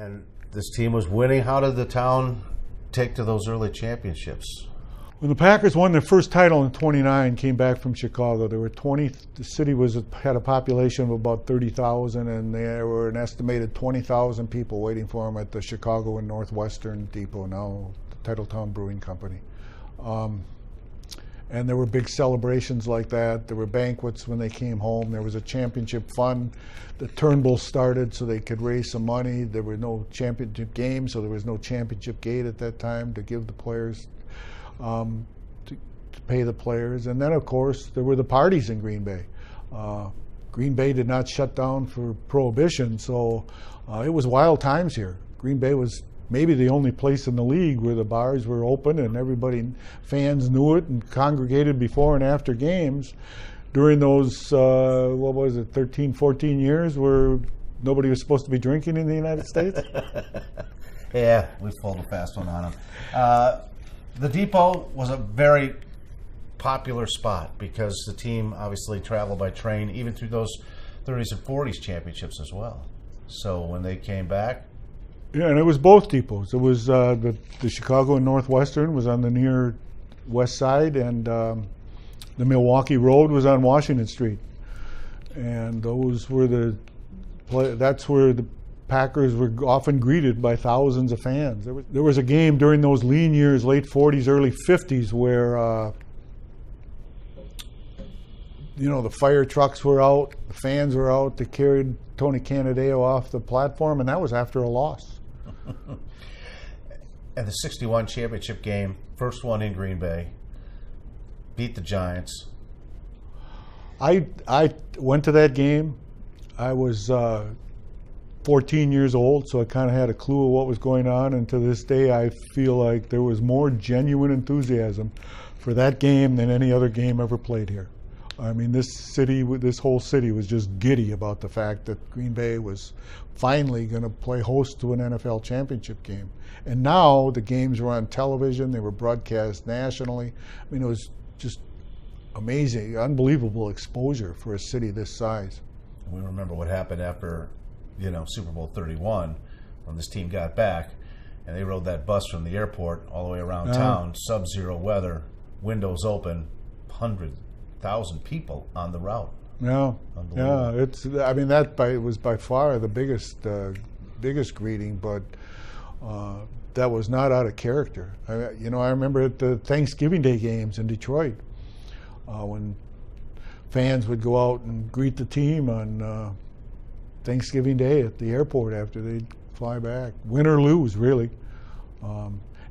And this team was winning. How did the town take to those early championships? When the Packers won their first title in '29, came back from Chicago, there were 20. The city had a population of about 30,000, and there were an estimated 20,000 people waiting for them at the Chicago and Northwestern Depot, now the Titletown Brewing Company. And there were big celebrations like that. There were banquets when they came home. There was a championship fund. The Turnbull started so they could raise some money. There were no championship games, so there was no championship gate at that time to give the players, to pay the players. And then, of course, there were the parties in Green Bay. Green Bay did not shut down for Prohibition, so it was wild times here. Green Bay was maybe the only place in the league where the bars were open and fans knew it and congregated before and after games during those, 13, 14 years where nobody was supposed to be drinking in the United States? Yeah, we pulled a fast one on them. The Depot was a very popular spot because the team obviously traveled by train even through those 30s and 40s championships as well. So when they came back, yeah, and it was both depots. It was the Chicago and Northwestern was on the near west side, and the Milwaukee Road was on Washington Street. And those were that's where the Packers were often greeted by thousands of fans. There was a game during those lean years, late 40s, early 50s, where the fire trucks were out, the fans were out. They carried Tony Canadeo off the platform, and that was after a loss. And the '61 championship game, first one in Green Bay, beat the Giants. I went to that game. I was 14 years old, so I kind of had a clue of what was going on. And to this day, I feel like there was more genuine enthusiasm for that game than any other game ever played here. I mean, this whole city was just giddy about the fact that Green Bay was finally going to play host to an NFL championship game. And now the games were on television. They were broadcast nationally. I mean, it was just amazing, unbelievable exposure for a city this size. We remember what happened after, Super Bowl 31 when this team got back and they rode that bus from the airport all the way around town, sub-zero weather, windows open, 100,000 people on the route. Yeah, it was by far the biggest greeting, but that was not out of character. I remember at the Thanksgiving Day games in Detroit when fans would go out and greet the team on Thanksgiving Day at the airport after they'd fly back, win or lose, really.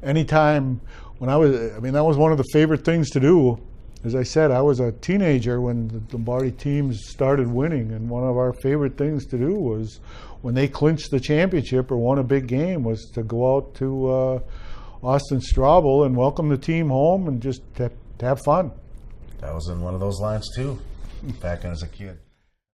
Anytime that was one of the favorite things to do. As I said, I was a teenager when the Lombardi teams started winning, and one of our favorite things to do was when they clinched the championship or won a big game was to go out to Austin Straubel and welcome the team home and just to have fun. That was in one of those lines too, back as a kid.